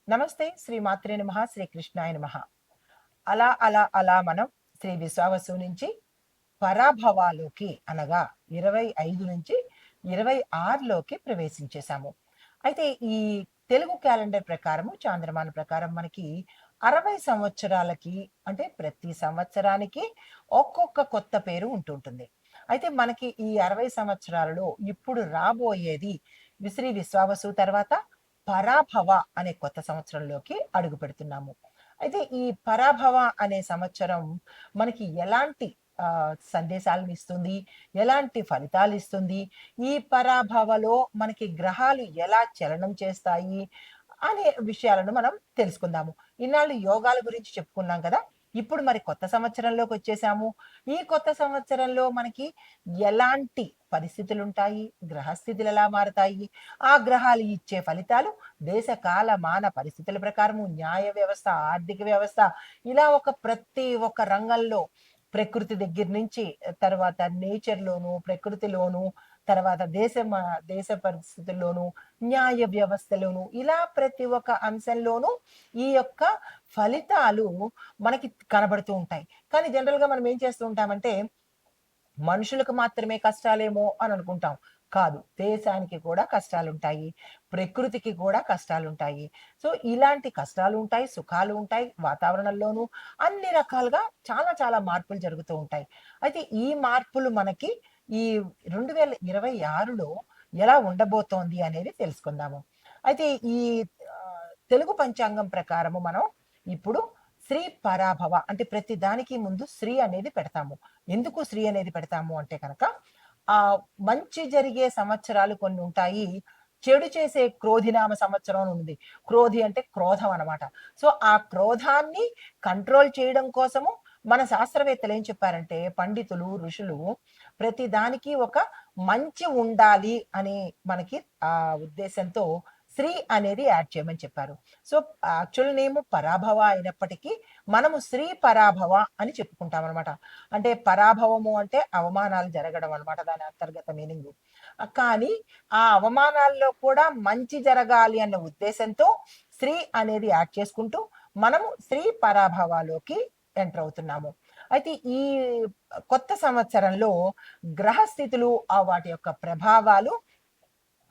నమస్తే. శ్రీ మాత్రే నమః. శ్రీ కృష్ణాయ నమః. అలా మనం శ్రీ విశ్వావసు నుంచి పరాభవాలోకి అనగా 25 నుంచి 26లోకి ప్రవేశించేసాము. అయితే ఈ తెలుగు క్యాలెండర్ ప్రకారము చాంద్రమాన ప్రకారం మనకి 60 సంవత్సరాలకి అంటే ప్రతి సంవత్సరానికి ఒక్కొక్క కొత్త పేరు ఉంటుంటుంది. అయితే మనకి ఈ 60 సంవత్సరాలలో ఇప్పుడు రాబోయేది శ్రీ విశ్వావసు తర్వాత పరాభవ అనే కొత్త సంవత్సరంలోకి అడుగు పెడుతున్నాము. అయితే ఈ పరాభవ అనే సంవత్సరం మనకి ఎలాంటి సందేశాలను ఇస్తుంది, ఎలాంటి ఫలితాలు ఇస్తుంది, ఈ పరాభవలో మనకి గ్రహాలు ఎలా చలనం చేస్తాయి అనే విషయాలను మనం తెలుసుకుందాము. ఇన్నాళ్ళు యోగాల గురించి చెప్పుకున్నాం కదా. ఇప్పుడు మరి కొత్త సంవత్సరంలోకి వచ్చేసాము. ఈ కొత్త సంవత్సరంలో మనకి ఎలాంటి పరిస్థితులు ఉంటాయి, గ్రహస్థితులు ఎలా మారతాయి, ఆ గ్రహాలు ఇచ్చే ఫలితాలు దేశ కాల మాన పరిస్థితుల ప్రకారము న్యాయ వ్యవస్థ, ఆర్థిక వ్యవస్థ ఇలా ప్రతి ఒక్క రంగంలో ప్రకృతి దగ్గర నుంచి తర్వాత నేచర్‌లోను, ప్రకృతిలోను, తర్వాత దేశ పరిస్థితుల్లోను, న్యాయ వ్యవస్థలోను ఇలా ప్రతి ఒక్క అంశంలోనూ ఈ యొక్క ఫలితాలు మనకి కనబడుతూ ఉంటాయి. కానీ జనరల్‌గా మనం ఏం చేస్తూ ఉంటామంటే, మనుషులకు మాత్రమే కష్టాలేమో అని అనుకుంటాం. కాదు. దేశానికి కూడా కష్టాలుంటాయి. ప్రకృతికి కూడా కష్టాలుంటాయి. సో, ఇలాంటి కష్టాలుంటాయి, సుఖాలుంటాయి. వాతావరణంలోనూ అన్ని రకాలుగా చాలా చాలా మార్పులు జరుగుతూ ఉంటాయి. అయితే ఈ మార్పులు మనకి ఈ 2026లో ఎలా ఉండబోతోంది అనేది తెలుసుకుందాము. అయితే ఈ తెలుగు పంచాంగం ప్రకారము మనం ఇప్పుడు శ్రీ పరాభవ అంటే ప్రతి దానికి ముందు శ్రీ అనేది పెడతాము. ఎందుకు శ్రీ అనేది పెడతాము అంటే కనుక మంచి జరిగే సంవత్సరాలు కొన్ని ఉంటాయి. చెడు చేసే క్రోధినామ సంవత్సరం అని ఉంది. క్రోధి అంటే క్రోధం అనమాట. సో, ఆ క్రోధాన్ని కంట్రోల్ చేయడం కోసము మన శాస్త్రవేత్తలు ఏం చెప్పారంటే పండితులు, ఋషులు ప్రతి దానికి ఒక మంచి ఉండాలి అని మనకి ఉద్దేశంతో శ్రీ అనేది యాడ్ చేయమని చెప్పారు. సో, యాక్చువల్ నేమ్ పరాభవ అయినప్పటికీ మనము శ్రీ పరాభవ అని చెప్పుకుంటాం అనమాట. అంటే పరాభవము అంటే అవమానాలు జరగడం అనమాట దాని అంతర్గత మీనింగు. కానీ ఆ అవమానాల్లో కూడా మంచి జరగాలి అన్న ఉద్దేశంతో శ్రీ అనేది యాడ్ చేసుకుంటూ మనము శ్రీ పరాభవాలోకి ఎంటర్ అవుతున్నాము. అయితే ఈ కొత్త సంవత్సరంలో గ్రహస్థితులు వాటి యొక్క ప్రభావాలు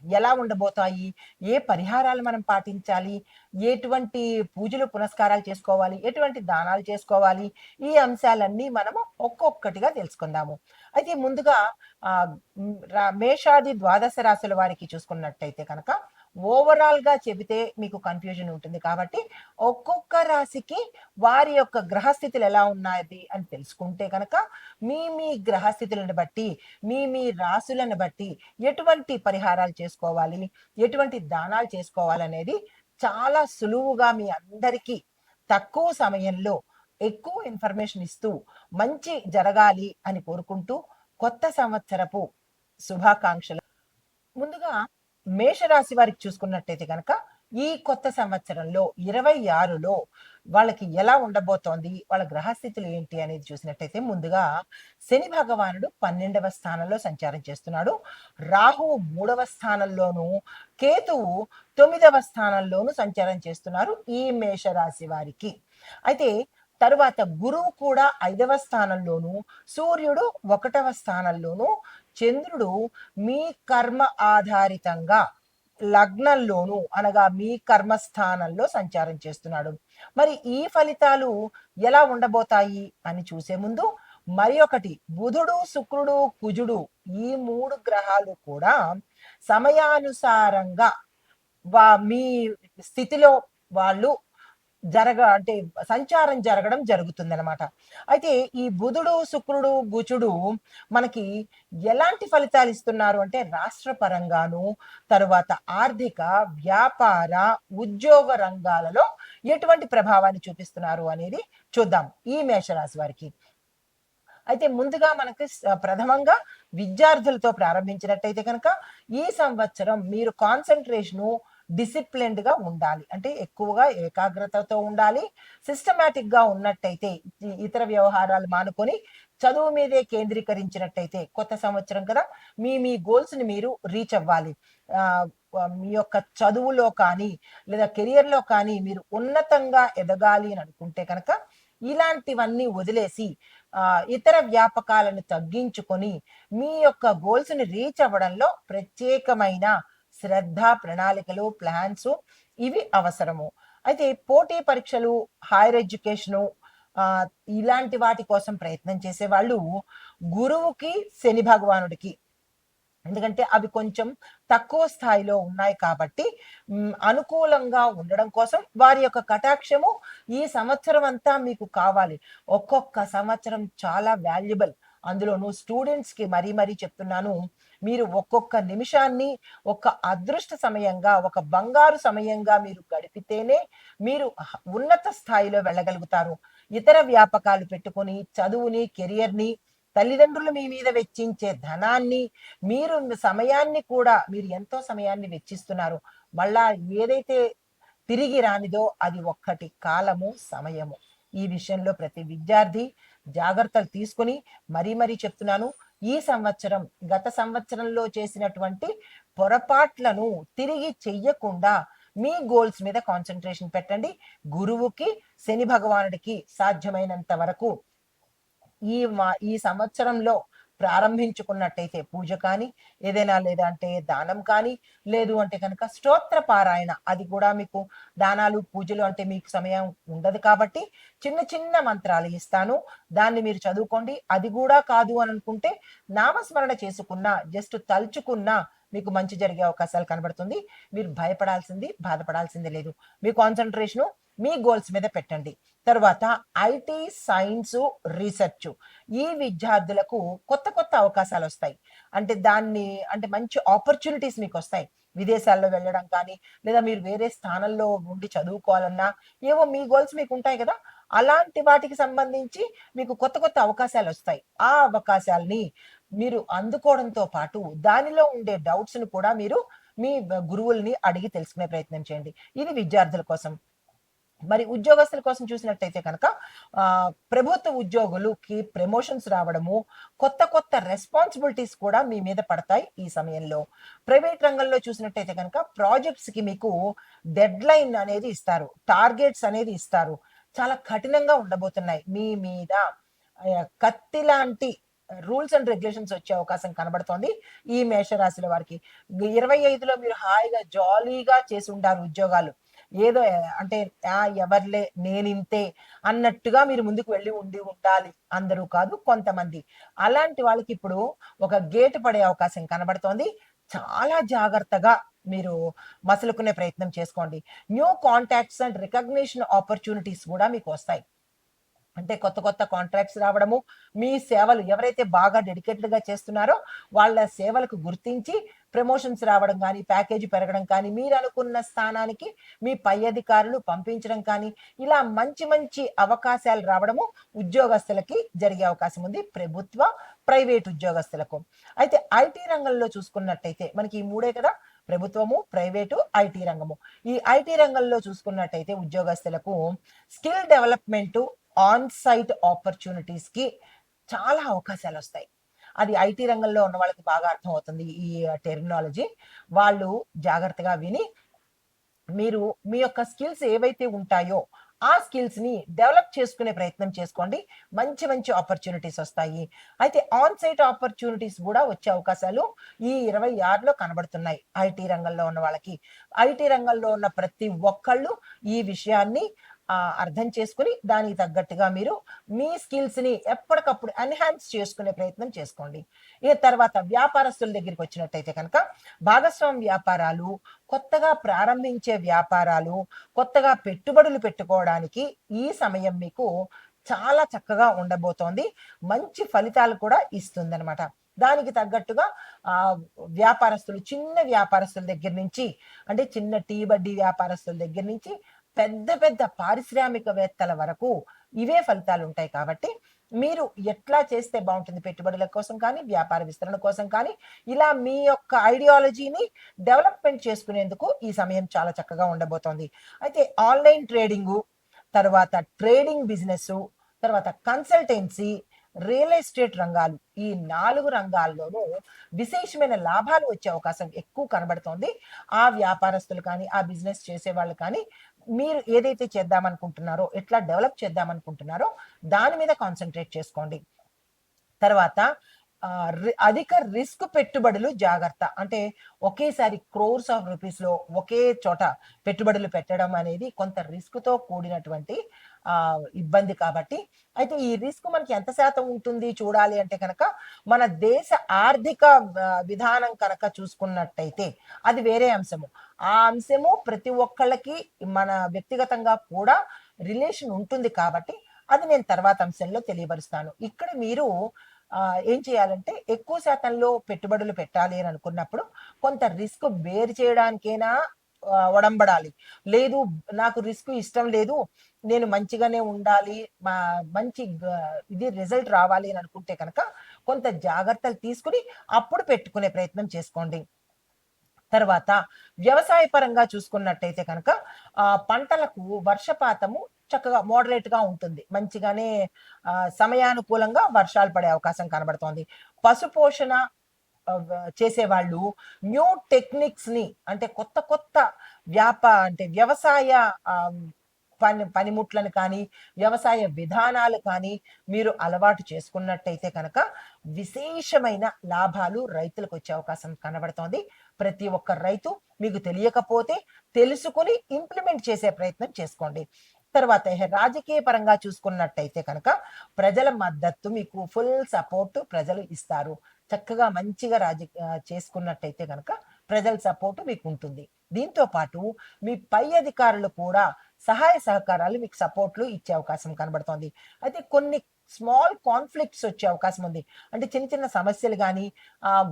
ఎలా ఉండబోతాయి, ఏ పరిహారాలు మనం పాటించాలి, ఎటువంటి పూజలు పునస్కారాలు చేసుకోవాలి, ఎటువంటి దానాలు చేసుకోవాలి, ఈ అంశాలన్నీ మనము ఒక్కొక్కటిగా తెలుసుకుందాము. అయితే ముందుగా మేషాది ద్వాదశ రాశుల వారికి చూసుకున్నట్టయితే కనుక ఓవరాల్‌గా చెబితే మీకు కన్‌ఫ్యూజన్ ఉంటుంది కాబట్టి, ఒక్కొక్క రాశికి వారి యొక్క గ్రహస్థితులు ఎలా ఉన్నాది అని తెలుసుకుంటే కనుక, మీ గ్రహస్థితులను బట్టి, మీ రాశులను బట్టి ఎటువంటి పరిహారాలు చేసుకోవాలి, ఎటువంటి దానాలు చేసుకోవాలనేది చాలా సులువుగా మీ అందరికీ తక్కువ సమయంలో ఎక్కువ ఇన్ఫర్మేషన్ ఇస్తూ, మంచి జరగాలి అని కోరుకుంటూ, కొత్త సంవత్సరపు శుభాకాంక్షలు. ముందుగా మేషరాశి వారికి చూసుకున్నట్టయితే గనక ఈ కొత్త సంవత్సరంలో 26లో వాళ్ళకి ఎలా ఉండబోతోంది, వాళ్ళ గ్రహస్థితులు ఏంటి అనేది చూసినట్టయితే ముందుగా శని భగవానుడు 12వ స్థానంలో సంచారం చేస్తున్నాడు. రాహువు 3వ స్థానంలోను, కేతువు 9వ స్థానంలోను సంచారం చేస్తున్నారు ఈ మేషరాశి వారికి. అయితే తరువాత గురువు కూడా 5వ స్థానంలోను, సూర్యుడు 1వ స్థానంలోను, చంద్రుడు మీ కర్మ ఆధారితంగా లగ్నంలోను అనగా మీ కర్మస్థానంలో సంచారం చేస్తున్నాడు. మరి ఈ ఫలితాలు ఎలా ఉండబోతాయి అని చూసే ముందు మరి ఒకటి బుధుడు, శుక్రుడు, కుజుడు ఈ 3 గ్రహాలు కూడా సమయానుసారంగా మీ స్థితిలో వాళ్ళు అంటే సంచారం జరగడం జరుగుతుందనమాట. అయితే ఈ బుధుడు, శుక్రుడు, గుచుడు మనకి ఎలాంటి ఫలితాలు ఇస్తున్నారు అంటే రాష్ట్ర పరంగాను, తరువాత ఆర్థిక, వ్యాపార, ఉద్యోగ రంగాలలో ఎటువంటి ప్రభావాన్ని చూపిస్తున్నారు అనేది చూద్దాం ఈ మేషరాశి వారికి. అయితే ముందుగా మనకి ప్రథమంగా విద్యార్థులతో ప్రారంభించినట్టయితే కనుక ఈ సంవత్సరం మీరు కాన్సంట్రేషను డిసిప్లిన్డ్ గా ఉండాలి. అంటే ఎక్కువగా ఏకాగ్రతతో ఉండాలి. సిస్టమాటిక్ గా ఉన్నట్టయితే ఇతర వ్యవహారాలు మానుకొని చదువు మీదే కేంద్రీకరించినట్టయితే కొత్త సంవత్సరం కదా, మీ గోల్స్ ని మీరు రీచ్ అవ్వాలి. మీ యొక్క చదువులో కానీ లేదా కెరియర్ లో కానీ మీరు ఉన్నతంగా ఎదగాలి అని అనుకుంటే కనుక ఇలాంటివన్నీ వదిలేసి ఇతర వ్యాపకాలను తగ్గించుకొని మీ యొక్క గోల్స్ ని రీచ్ అవ్వడంలో ప్రత్యేకమైన శ్రద్ధ, ప్రణాళికలు, ప్లాన్స్ ఇవి అవసరము. అయితే పోటీ పరీక్షలు, హైయర్ ఎడ్యుకేషను ఇలాంటి వాటి కోసం ప్రయత్నం చేసే వాళ్ళు గురువుకి, శని భగవానుడికి, ఎందుకంటే అవి కొంచెం తక్కువ స్థాయిలో ఉన్నాయి కాబట్టి అనుకూలంగా ఉండడం కోసం వారి యొక్క కటాక్షము ఈ సంవత్సరం అంతా మీకు కావాలి. ఒక్కొక్క సంవత్సరం చాలా వాల్యుబుల్. అందులోనూ స్టూడెంట్స్ కి మరీ మరీ చెప్తున్నాను, మీరు ఒక్కొక్క నిమిషాన్ని ఒక అదృష్ట సమయంగా, ఒక బంగారు సమయంగా మీరు గడిపితేనే మీరు ఉన్నత స్థాయిలో వెళ్ళగలుగుతారు. ఇతర వ్యాపకాలు పెట్టుకొని చదువుని, కెరియర్ని, తల్లిదండ్రులు మీ మీద వెచ్చించే ధనాన్ని, మీరు సమయాన్ని కూడా మీరు ఎంతో సమయాన్ని వెచ్చిస్తున్నారు. మళ్ళా ఏదైతే తిరిగి రానిదో అది ఒక్కటి కాలము, సమయము. ఈ విషయంలో ప్రతి విద్యార్థి జాగ్రత్తలు తీసుకుని మరీ చెప్తున్నాను, ఈ సంవత్సరం గత సంవత్సరంలో చేసినటువంటి పొరపాట్లను తిరిగి చెయ్యకుండా మీ గోల్స్ మీద కాన్సన్ట్రేషన్ పెట్టండి. గురువుకి, శని భగవానుడికి సాధ్యమైనంత వరకు ఈ సంవత్సరంలో ప్రారంభించుకున్నట్టయితే పూజ కానీ ఏదైనా, లేదా అంటే దానం కానీ, లేదు అంటే కనుక స్తోత్ర పారాయణ, అది కూడా మీకు దానాలు పూజలు అంటే మీకు సమయం ఉండదు కాబట్టి చిన్న చిన్న మంత్రాలు ఇస్తాను, దాన్ని మీరు చదువుకోండి. అది కూడా కాదు అని అనుకుంటే నామస్మరణ చేసుకున్నా, జస్ట్ తలుచుకున్నా మీకు మంచి జరిగే అవకాశాలు కనబడుతుంది. మీరు భయపడాల్సింది, బాధపడాల్సింది లేదు. మీ కాన్సన్ట్రేషను మీ గోల్స్ మీద పెట్టండి. తర్వాత ఐటీ, సైన్స్, రీసెర్చ్ ఈ విద్యార్థులకు కొత్త కొత్త అవకాశాలు వస్తాయి. అంటే మంచి ఆపర్చునిటీస్ మీకు వస్తాయి. విదేశాల్లో వెళ్ళడం కానీ, లేదా మీరు వేరే స్థానంలో ఉండి చదువుకోవాలన్నా, ఏవో మీ గోల్స్ మీకు ఉంటాయి కదా, అలాంటి వాటికి సంబంధించి మీకు కొత్త కొత్త అవకాశాలు వస్తాయి. ఆ అవకాశాలని మీరు అందుకోవడంతో పాటు దానిలో ఉండే డౌట్స్ ను కూడా మీరు మీ గురువుల్ని అడిగి తెలుసుకునే ప్రయత్నం చేయండి. ఇది విద్యార్థుల కోసం. మరి ఉద్యోగస్తుల కోసం చూసినట్టయితే కనుక ప్రభుత్వ ఉద్యోగులకి ప్రమోషన్స్ రావడము, కొత్త కొత్త రెస్పాన్సిబిలిటీస్ కూడా మీ మీద పడతాయి ఈ సమయంలో. ప్రైవేట్ రంగంలో చూసినట్టయితే కనుక ప్రాజెక్ట్స్ కి మీకు డెడ్ లైన్ అనేది ఇస్తారు, టార్గెట్స్ అనేది ఇస్తారు. చాలా కఠినంగా ఉండబోతున్నాయి. మీ మీద కత్తి లాంటి రూల్స్ అండ్ రెగ్యులేషన్స్ వచ్చే అవకాశం కనబడుతోంది ఈ మేషరాశుల వారికి. 25లో మీరు హాయిగా జాలీగా చేసి ఉండారు ఉద్యోగాలు. ఏదో అంటే ఎవర్లే నేనింతే అన్నట్టుగా మీరు ముందుకు వెళ్ళి ఉండాలి. అందరూ కాదు, కొంతమంది. అలాంటి వాళ్ళకి ఇప్పుడు ఒక గేటు పడే అవకాశం కనబడుతోంది. చాలా జాగ్రత్తగా మీరు మసలుకునే ప్రయత్నం చేసుకోండి. New contacts and recognition opportunities కూడా మీకు వస్తాయి. అంటే కొత్త కొత్త కాంట్రాక్ట్స్ రావడము, మీ సేవలు ఎవరైతే బాగా డెడికేటెడ్ గా చేస్తున్నారో వాళ్ళ సేవలకు గుర్తించి ప్రమోషన్స్ రావడం కానీ, ప్యాకేజీ పెరగడం కానీ, మీరు అనుకున్న స్థానానికి మీ పై అధికారులు పంపించడం కానీ, ఇలా మంచి మంచి అవకాశాలు రావడము ఉద్యోగస్తులకి జరిగే అవకాశం ఉంది, ప్రభుత్వ, ప్రైవేట్ ఉద్యోగస్తులకు. అయితే ఐటీ రంగంలో చూసుకున్నట్టయితే మనకి ఈ మూడే కదా, ప్రభుత్వము, ప్రైవేటు, ఐటీ రంగము. ఈ ఐటీ రంగంలో చూసుకున్నట్టయితే ఉద్యోగస్తులకు skill development, on site opportunities కి చాలా అవకాశాలు వస్తాయి. అది ఐటీ రంగంలో ఉన్న వాళ్ళకి బాగా అర్థం అవుతుంది ఈ టెర్మినాలజీ. వాళ్ళు జాగ్రత్తగా విని మీరు మీ యొక్క స్కిల్స్ ఏవైతే ఉంటాయో ఆ స్కిల్స్ ని డెవలప్ చేసుకునే ప్రయత్నం చేసుకోండి. మంచి మంచి ఆపర్చునిటీస్ వస్తాయి. అయితే ఆన్ సైట్ ఆపర్చునిటీస్ కూడా వచ్చే అవకాశాలు ఈ 26లో కనబడుతున్నాయి ఐటీ రంగంలో ఉన్న వాళ్ళకి. ఐటీ రంగంలో ఉన్న ప్రతి ఒక్కళ్ళు ఈ విషయాన్ని అర్థం చేసుకుని దానికి తగ్గట్టుగా మీరు మీ స్కిల్స్ ని ఎప్పటికప్పుడు ఎన్హాన్స్ చేసుకునే ప్రయత్నం చేసుకోండి. ఇక తర్వాత వ్యాపారస్తుల దగ్గరికి వచ్చినట్టయితే కనుక భాగస్వామి వ్యాపారాలు, కొత్తగా ప్రారంభించే వ్యాపారాలు, కొత్తగా పెట్టుబడులు పెట్టుకోవడానికి ఈ సమయం మీకు చాలా చక్కగా ఉండబోతోంది. మంచి ఫలితాలు కూడా ఇస్తుందన్నమాట. దానికి తగ్గట్టుగా వ్యాపారస్తులు, చిన్న వ్యాపారస్తుల దగ్గర నుంచి, అంటే చిన్న టీ బడ్డీ వ్యాపారస్తుల దగ్గర నుంచి పెద్ద పెద్ద పారిశ్రామికవేత్తల వరకు ఇవే ఫలితాలు ఉంటాయి కాబట్టి మీరు ఎట్లా చేస్తే బాగుంటుంది, పెట్టుబడుల కోసం కానీ, వ్యాపార విస్తరణ కోసం కానీ, ఇలా మీ యొక్క ఐడియాలజీని డెవలప్మెంట్ చేసుకునేందుకు ఈ సమయం చాలా చక్కగా ఉండబోతోంది. అయితే ఆన్లైన్ ట్రేడింగు, తర్వాత ట్రేడింగ్ బిజినెస్, తర్వాత కన్సల్టెన్సీ, రియల్ ఎస్టేట్ రంగాలు, ఈ 4 రంగాల్లోనూ విశేషమైన లాభాలు వచ్చే అవకాశం ఎక్కువ కనబడుతోంది. ఆ వ్యాపారస్తులు కానీ, ఆ బిజినెస్ చేసేవాళ్ళు కానీ, మీరు ఏదైతే చేద్దామనుకుంటున్నారో, ఎట్లా డెవలప్ చేద్దామనుకుంటున్నారో దాని మీద కాన్సంట్రేట్ చేసుకోండి. తర్వాత అధిక రిస్క్ పెట్టుబడులు జాగ్రత్త. అంటే ఒకేసారి క్రోర్స్ ఆఫ్ రూపీస్‌లో ఒకే చోట పెట్టుబడులు పెట్టడం అనేది కొంత రిస్క్‌తో కూడినటువంటి ఇబ్బంది కాబట్టి, అయితే ఈ రిస్క్ మనకి ఎంత శాతం ఉంటుంది చూడాలి అంటే కనుక, మన దేశ ఆర్థిక విధానం కనుక చూసుకున్నట్టయితే అది వేరే అంశము. ఆ అంశము ప్రతి ఒక్కళ్ళకి మన వ్యక్తిగతంగా కూడా రిలేషన్ ఉంటుంది కాబట్టి, అది నేను తర్వాత అంశంలో తెలియపరుస్తాను. ఇక్కడ మీరు ఏం చేయాలంటే ఎక్కువ శాతంలో పెట్టుబడులు పెట్టాలి అని అనుకున్నప్పుడు కొంత రిస్క్ బేర్ చేయడానికైనా ఒడంబడాలి. లేదు, నాకు రిస్క్ ఇష్టం లేదు, నేను మంచిగానే ఉండాలి, మంచి ఇది రిజల్ట్ రావాలి అని అనుకుంటే కనుక కొంత జాగ్రత్తలు తీసుకుని అప్పుడు పెట్టుకునే ప్రయత్నం చేసుకోండి. తర్వాత వ్యవసాయ పరంగా చూసుకున్నట్టయితే కనుక పంటలకు వర్షపాతము చక్కగా మోడరేట్‌గా ఉంటుంది. మంచిగానే సమయానుకూలంగా వర్షాలు పడే అవకాశం కనబడుతోంది. పశుపోషణ చేసేవాళ్ళు న్యూ టెక్నిక్స్‌ని, అంటే కొత్త కొత్త అంటే వ్యవసాయ ఆహ్, పనిముట్లను కానీ, వ్యవసాయ విధానాలు కానీ మీరు అలవాటు చేసుకున్నట్టయితే కనుక విశేషమైన లాభాలు రైతులకొచ్చే అవకాశం కనబడుతోంది. ప్రతి ఒక్క రైతు మీకు తెలియకపోతే తెలుసుకొని ఇంప్లిమెంట్ చేసే ప్రయత్నం చేసుకోండి. తర్వాత రాజకీయ పరంగా చూసుకున్నట్టయితే కనుక ప్రజల మద్దతు మీకు ఫుల్ సపోర్ట్ ప్రజలు ఇస్తారు. చక్కగా మంచిగా చేసుకున్నట్టయితే కనుక ప్రజల సపోర్ట్ మీకు ఉంటుంది. దీంతో పాటు మీ పై అధికారులు కూడా సహాయ సహకారాలు మీకు సపోర్ట్లు ఇచ్చే అవకాశం కనబడుతోంది. అయితే కొన్ని స్మాల్ కాన్ఫ్లిక్ట్స్ వచ్చే అవకాశం ఉంది. అంటే చిన్న చిన్న సమస్యలు గానీ,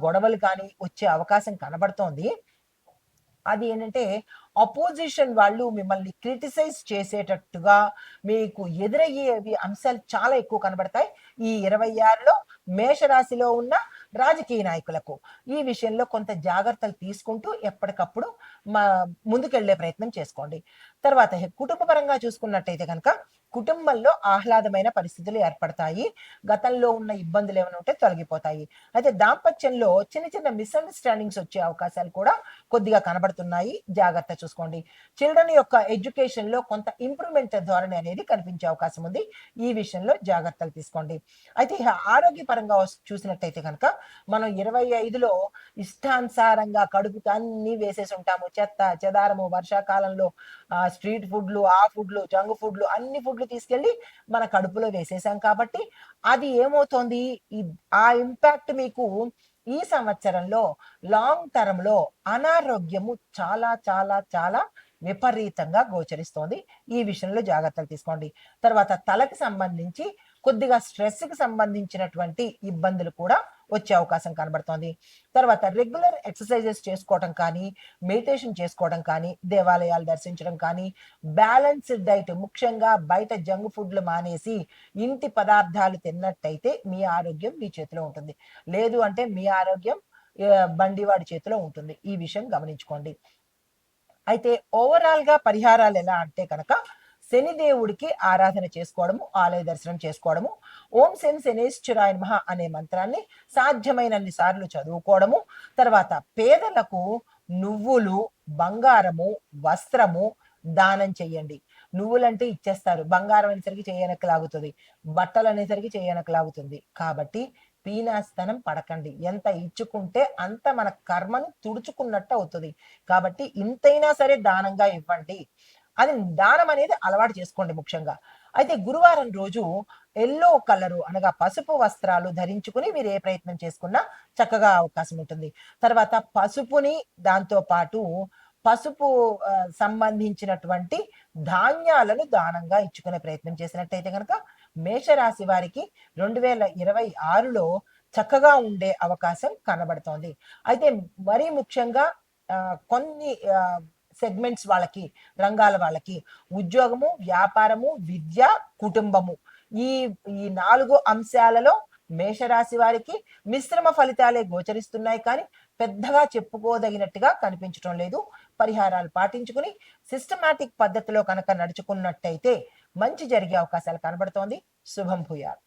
గొడవలు కానీ వచ్చే అవకాశం కనబడుతోంది. అది ఏంటంటే అపోజిషన్ వాళ్ళు మిమ్మల్ని క్రిటిసైజ్ చేసేటట్టుగా మీకు ఎదురయ్యేవి అంశాలు చాలా ఎక్కువ కనబడతాయి ఈ 26లో మేషరాశిలో ఉన్న రాజకీయ నాయకులకు. ఈ విషయంలో కొంత జాగ్రత్తలు తీసుకుంటూ ఎప్పటికప్పుడు ముందుకెళ్లే ప్రయత్నం చేసుకోండి. తర్వాత కుటుంబ పరంగా చూసుకున్నట్టయితే కనుక కుటుంబంలో ఆహ్లాదమైన పరిస్థితులు ఏర్పడతాయి. గతంలో ఉన్న ఇబ్బందులు ఏమైనా ఉంటే తొలగిపోతాయి. అయితే దాంపత్యంలో చిన్న చిన్న మిస్అండర్‌స్టాండింగ్స్ వచ్చే అవకాశాలు కూడా కొద్దిగా కనబడుతున్నాయి. జాగ్రత్త చూసుకోండి. చిల్డ్రన్ యొక్క ఎడ్యుకేషన్‌లో కొంత ఇంప్రూవ్‌మెంట్ ధోరణి అనేది కనిపించే అవకాశం ఉంది. ఈ విషయంలో జాగ్రత్తలు తీసుకోండి. అయితే ఆరోగ్యపరంగా చూసినట్టయితే కనుక మనం 25లో ఇష్టానుసారంగా కడుపుకి అన్నీ వేసేసి ఉంటాము. చెత్త, చెదారము, వర్షాకాలంలో స్ట్రీట్ ఫుడ్‌లు, ఆ ఫుడ్‌లు, జంక్ ఫుడ్‌లు, అన్ని ఫుడ్‌లు తీసుకెళ్ళి మన కడుపులో వేసేసాం కాబట్టి అది ఏమవుతోంది, ఆ ఇంపాక్ట్ మీకు ఈ సంవత్సరంలో లాంగ్ టర్మ్‌లో అనారోగ్యము చాలా చాలా చాలా విపరీతంగా గోచరిస్తోంది. ఈ విషయంలో జాగ్రత్తలు తీసుకోండి. తర్వాత తలకి సంబంధించి కొద్దిగా స్ట్రెస్‌కి సంబంధించినటువంటి ఇబ్బందులు కూడా వచ్చే అవకాశం కనబడుతోంది. తర్వాత రెగ్యులర్ ఎక్సర్‌సైజెస్ చేసుకోవడం కానీ, మెడిటేషన్ చేసుకోవడం కానీ, దేవాలయాలు దర్శించడం కానీ, బ్యాలెన్స్‌డ్ డైట్, ముఖ్యంగా బయట జంక్ ఫుడ్‌లు మానేసి ఇంటి పదార్థాలు తిన్నట్టయితే మీ ఆరోగ్యం మీ చేతిలో ఉంటుంది. లేదు అంటే మీ ఆరోగ్యం బండివాడి చేతిలో ఉంటుంది. ఈ విషయం గమనించుకోండి. అయితే ఓవరాల్‌గా పరిహారాలు ఎలా అంటే కనుక శనిదేవుడికి ఆరాధన చేసుకోవడము, ఆలయ దర్శనం చేసుకోవడము, ఓం శం శనేశ్వరాయ నమః అనే మంత్రాన్ని సాధ్యమైనన్ని సార్లు చదువుకోవడము, తర్వాత పేదలకు నువ్వులు, బంగారము, వస్త్రము దానం చెయ్యండి. నువ్వులంటే ఇచ్చేస్తారు. బంగారం అనేసరికి చేయనక్క లాగుతుంది. బట్టలు అనేసరికి చేయనక్క లాగుతుంది. కాబట్టి పీనాస్తనం పడకండి. ఎంత ఇచ్చుకుంటే అంత మన కర్మను తుడుచుకున్నట్టు అవుతుంది. కాబట్టి ఇంతైనా సరే దానంగా ఇవ్వండి. అది దానం అనేది అలవాటు చేసుకోండి ముఖ్యంగా. అయితే గురువారం రోజు యెల్లో కలరు అనగా పసుపు వస్త్రాలు ధరించుకుని మీరు ఏ ప్రయత్నం చేసుకున్నా చక్కగా అవకాశం ఉంటుంది. తర్వాత పసుపుని దాంతో పాటు పసుపు సంబంధించినటువంటి ధాన్యాలను దానంగా ఇచ్చుకునే ప్రయత్నం చేసినట్టయితే గనక మేషరాశి వారికి 2026లో చక్కగా ఉండే అవకాశం కనబడుతోంది. అయితే మరీ ముఖ్యంగా కొన్ని సెగ్మెంట్స్ వాళ్ళకి, రంగాల వాళ్ళకి ఉద్యోగము, వ్యాపారము, విద్య, కుటుంబము ఈ ఈ 4 అంశాలలో మేషరాశి వారికి మిశ్రమ ఫలితాలే గోచరిస్తున్నాయి, కానీ పెద్దగా చెప్పుకోదగినట్టుగా కనిపించడం లేదు. పరిహారాలు పాటించుకుని సిస్టమాటిక్ పద్ధతిలో కనుక నడుచుకున్నట్టయితే మంచి జరిగే అవకాశాలు కనబడుతోంది. శుభం భూయాత్.